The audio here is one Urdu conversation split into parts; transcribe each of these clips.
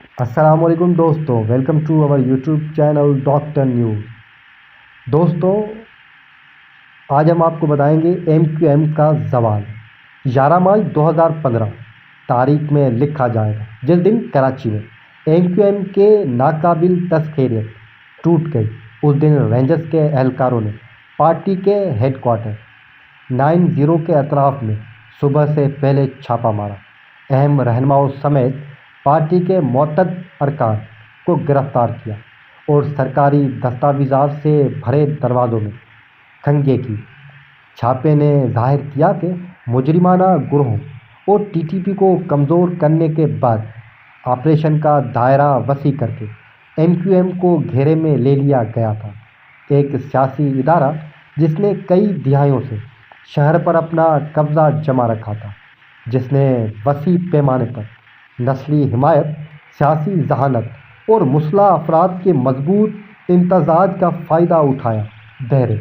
السلام علیکم دوستوں، ویلکم ٹو اور یوٹیوب چینل ڈاکٹر نیوز۔ دوستوں، آج ہم آپ کو بتائیں گے ایم کیو ایم کا زوال 11 مارچ 2015 تاریخ میں لکھا جائے گا، جس دن کراچی میں ایم کیو ایم کے ناقابل تسخیریت ٹوٹ گئی۔ اس دن رینجرز کے اہلکاروں نے پارٹی کے ہیڈ کوارٹر 90 کے اطراف میں صبح سے پہلے چھاپا مارا، اہم رہنماؤں سمیت پارٹی کے معتد ارکان کو گرفتار کیا اور سرکاری دستاویزات سے بھرے دروازوں میں کنگھی کی۔ چھاپے نے ظاہر کیا کہ مجرمانہ گروہوں اور ٹی ٹی پی کو کمزور کرنے کے بعد آپریشن کا دائرہ وسیع کر کے ایم کیو ایم کو گھیرے میں لے لیا گیا تھا، ایک سیاسی ادارہ جس نے کئی دہائیوں سے شہر پر اپنا قبضہ جما رکھا تھا، جس نے وسیع پیمانے پر نسلی حمایت، سیاسی ذہانت اور مسلح افراد کے مضبوط امتزاج کا فائدہ اٹھایا۔ بہرے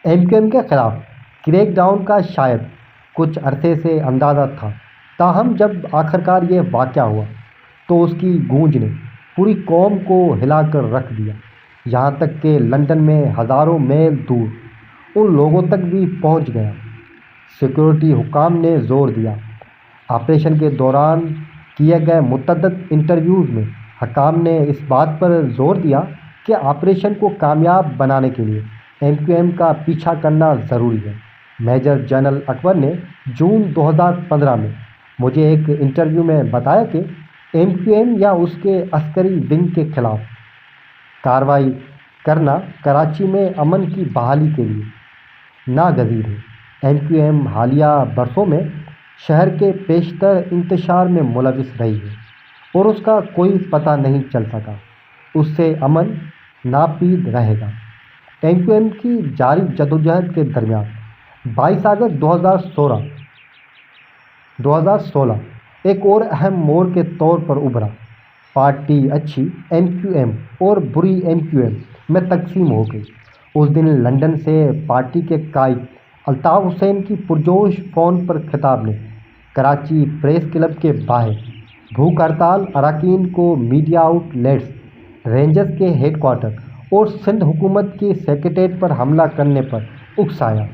ایم کیو ایم کے خلاف کریک ڈاؤن کا شاید کچھ عرصے سے اندازہ تھا، تاہم جب آخرکار یہ واقعہ ہوا تو اس کی گونج نے پوری قوم کو ہلا کر رکھ دیا، یہاں تک کہ لندن میں ہزاروں میل دور ان لوگوں تک بھی پہنچ گیا۔ سیکورٹی حکام نے زور دیا۔ آپریشن کے دوران کیے گئے متعدد انٹرویوز میں حکام نے اس بات پر زور دیا کہ آپریشن کو کامیاب بنانے کے لیے ایم کیو ایم کا پیچھا کرنا ضروری ہے۔ میجر جنرل اکبر نے جون 2015 میں مجھے ایک انٹرویو میں بتایا کہ ایم کیو ایم یا اس کے عسکری ونگ کے خلاف کارروائی کرنا کراچی میں امن کی بحالی کے لیے ناگزیر ہے۔ ایم کیو ایم حالیہ برسوں میں شہر کے بیشتر انتشار میں ملوث رہی ہے اور اس کا کوئی پتہ نہیں چل سکا۔ اس سے امن ناپید رہے گا۔ ایم کیو ایم کی جاری جدوجہد کے درمیان 22 اگست 2016 ایک اور اہم موڑ کے طور پر ابھرا۔ پارٹی اچھی ایم کیو ایم اور بری ایم کیو ایم میں تقسیم ہو گئی۔ اس دن لندن سے پارٹی کے قائد الطاف حسین کی پرجوش فون پر خطاب نے کراچی پریس کلب کے باہر بھوک ہڑتال اراکین کو میڈیا آؤٹ لیٹس، رینجرز کے ہیڈ کوارٹر اور سندھ حکومت کے سیکریٹریٹ پر حملہ کرنے پر اکسایا۔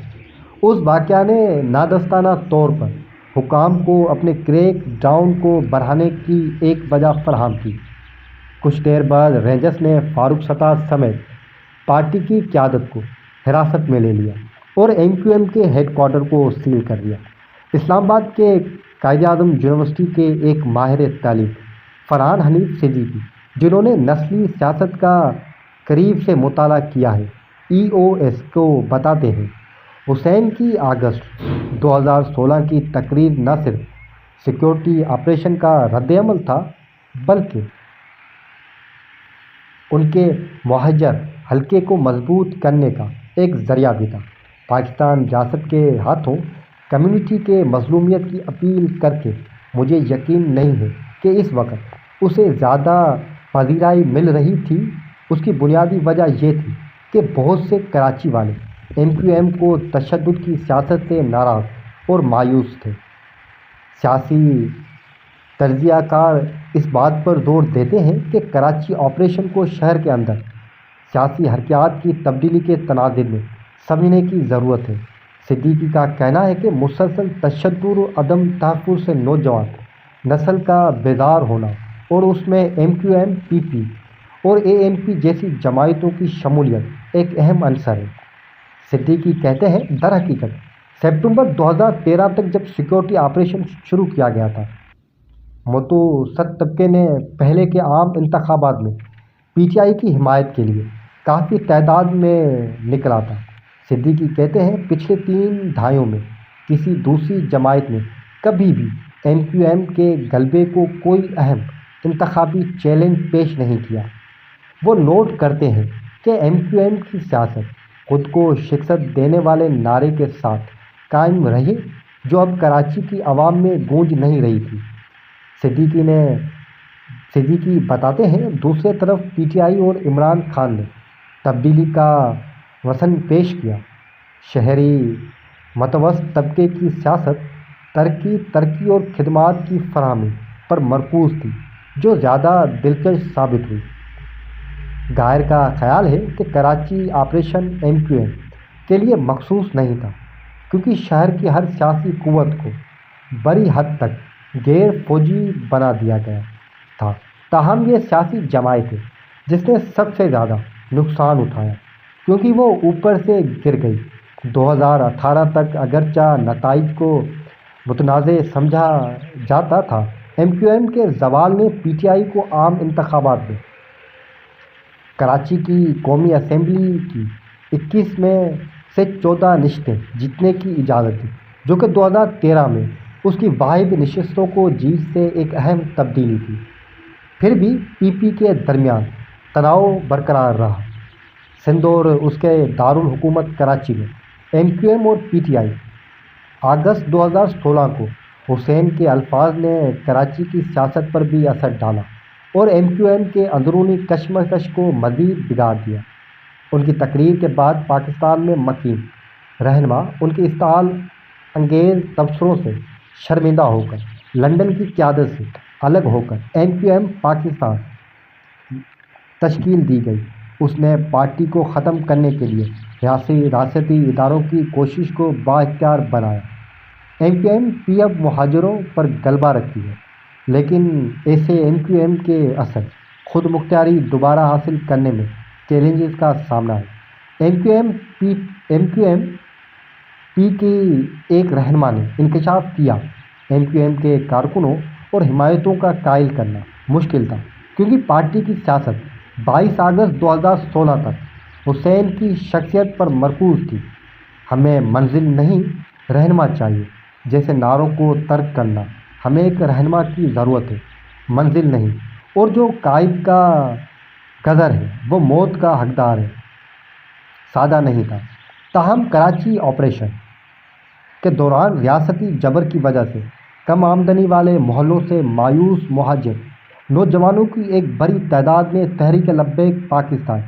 اس واقعہ نے نادستانہ طور پر حکام کو اپنے کریک ڈاؤن کو بڑھانے کی ایک وجہ فراہم کی۔ کچھ دیر بعد رینجرز نے فاروق ستار سمیت پارٹی کی قیادت کو حراست میں لے لیا اور ایم کیو ایم کے ہیڈ کوارٹر کو سیل کر دیا۔ اسلام آباد کے قائد اعظم یونیورسٹی کے ایک ماہر تعلیم فرحان حنیف صدیقی، جنہوں نے نسلی سیاست کا قریب سے مطالعہ کیا ہے، ای او ایس کو بتاتے ہیں حسین کی اگست 2016 کی تقریر نہ صرف سیکورٹی آپریشن کا رد عمل تھا بلکہ ان کے مہاجر حلقے کو مضبوط کرنے کا ایک ذریعہ بھی تھا۔ پاکستان ریاست کے ہاتھوں کمیونٹی کے مظلومیت کی اپیل کر کے مجھے یقین نہیں ہے کہ اس وقت اسے زیادہ پذیرائی مل رہی تھی۔ اس کی بنیادی وجہ یہ تھی کہ بہت سے کراچی والے ایم کیو ایم کو تشدد کی سیاست سے ناراض اور مایوس تھے۔ سیاسی تجزیہ کار اس بات پر زور دیتے ہیں کہ کراچی آپریشن کو شہر کے اندر سیاسی حرکات کی تبدیلی کے تناظر میں سمجھنے کی ضرورت ہے۔ صدیقی کا کہنا ہے کہ مسلسل تشدد و عدم تحفظ سے نوجوان نسل کا بیدار ہونا اور اس میں ایم کیو ایم، پی پی اور اے این پی جیسی جماعتوں کی شمولیت ایک اہم عنصر ہے۔ صدیقی کہتے ہیں در حقیقت ستمبر 2013 تک جب سیکورٹی آپریشن شروع کیا گیا تھا، متوسط طبقے نے پہلے کے عام انتخابات میں پی ٹی آئی کی حمایت کے لیے کافی تعداد میں نکلا تھا۔ صدیقی کہتے ہیں پچھلے 3 دہائیوں میں کسی دوسری جماعت نے کبھی بھی ایم کیو ایم کے غلبے کو کوئی اہم انتخابی چیلنج پیش نہیں کیا۔ وہ نوٹ کرتے ہیں کہ ایم کیو ایم کی سیاست خود کو شکست دینے والے نعرے کے ساتھ قائم رہی، جو اب کراچی کی عوام میں گونج نہیں رہی تھی۔ صدیقی بتاتے ہیں دوسرے طرف پی ٹی آئی اور عمران خان نے تبدیلی کا وژن پیش کیا۔ شہری متوسط طبقے کی سیاست ترقی اور خدمات کی فراہمی پر مرکوز تھی۔ جو زیادہ دلکش ثابت ہوئی۔ غائر کا خیال ہے کہ کراچی آپریشن MQM کے لیے مخصوص نہیں تھا، کیونکہ شہر کی ہر سیاسی قوت کو بڑی حد تک غیر فوجی بنا دیا گیا تھا۔ تاہم یہ سیاسی جماعت ہے جس نے سب سے زیادہ نقصان اٹھایا، کیونکہ وہ اوپر سے گر گئی۔ 2018 تک اگرچہ نتائج کو متنازع سمجھا جاتا تھا، MQM کے زوال نے PTI کو عام انتخابات میں کراچی کی قومی اسمبلی کی 21 میں سے 14 نشستیں جیتنے کی اجازت دی، جو کہ 2013 میں اس کی واحد نشستوں کو جیت سے ایک اہم تبدیلی تھی۔ پھر بھی PP کے درمیان تناؤ برقرار رہا۔ سندھ اور اس کے دارالحکومت کراچی میں MQM اور PTI۔ اگست 2016 کو حسین کے الفاظ نے کراچی کی سیاست پر بھی اثر ڈالا اور MQM کے اندرونی کشمکش کو مزید بگاڑ دیا۔ ان کی تقریر کے بعد پاکستان میں مقیم رہنما ان کے اشتعال انگیز تبصروں سے شرمندہ ہو کر لندن کی قیادت سے الگ ہو کر MQM پاکستان تشکیل دی گئی۔ اس نے پارٹی کو ختم کرنے کے لیے ریاستی اداروں کی کوشش کو بااختیار بنایا۔ MQM بھی اب مہاجروں پر غلبہ رکھتی ہے، لیکن ایسے MQM کے اثر خود مختاری دوبارہ حاصل کرنے میں چیلنجز کا سامنا ہے۔ MQM پی کی ایک رہنما نے انکشاف کیا۔ MQM کے کارکنوں اور حمایتوں کا قائل کرنا مشکل تھا، کیونکہ پارٹی کی سیاست 22 اگست 2016 تک حسین کی شخصیت پر مرکوز تھی۔ ہمیں منزل نہیں، رہنما چاہیے جیسے نعروں کو ترک کرنا۔ ہمیں ایک رہنما کی ضرورت ہے، منزل نہیں، اور جو قائد کا گدر ہے وہ موت کا حقدار ہے، سادہ نہیں تھا۔ تاہم کراچی آپریشن کے دوران ریاستی جبر کی وجہ سے کم آمدنی والے محلوں سے مایوس مہاجر نوجوانوں کی ایک بڑی تعداد نے تحریک لبیک پاکستان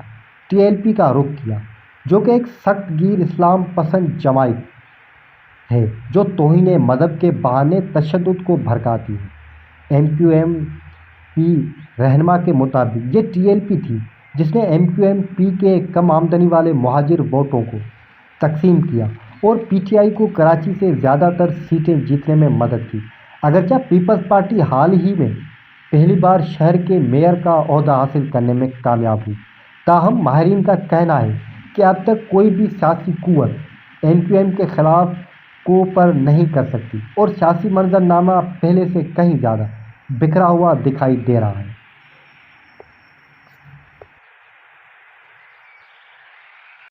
TLP کا رخ کیا، جو کہ ایک سخت گیر اسلام پسند جماعت ہے جو توہین مذہب کے بہانے تشدد کو بھڑکاتی ہے۔ MQM پی رہنما کے مطابق یہ TLP تھی جس نے MQM پی کے کم آمدنی والے مہاجر ووٹوں کو تقسیم کیا اور PTI کو کراچی سے زیادہ تر سیٹیں جیتنے میں مدد کی۔ اگرچہ پیپلز پارٹی حال ہی میں پہلی بار شہر کے میئر کا عہدہ حاصل کرنے میں کامیاب ہوئی، تاہم ماہرین کا کہنا ہے کہ اب تک کوئی بھی سیاسی قوت MQM کے خلاف کو پر نہیں کر سکتی اور سیاسی منظر نامہ پہلے سے کہیں زیادہ بکھرا ہوا دکھائی دے رہا ہے۔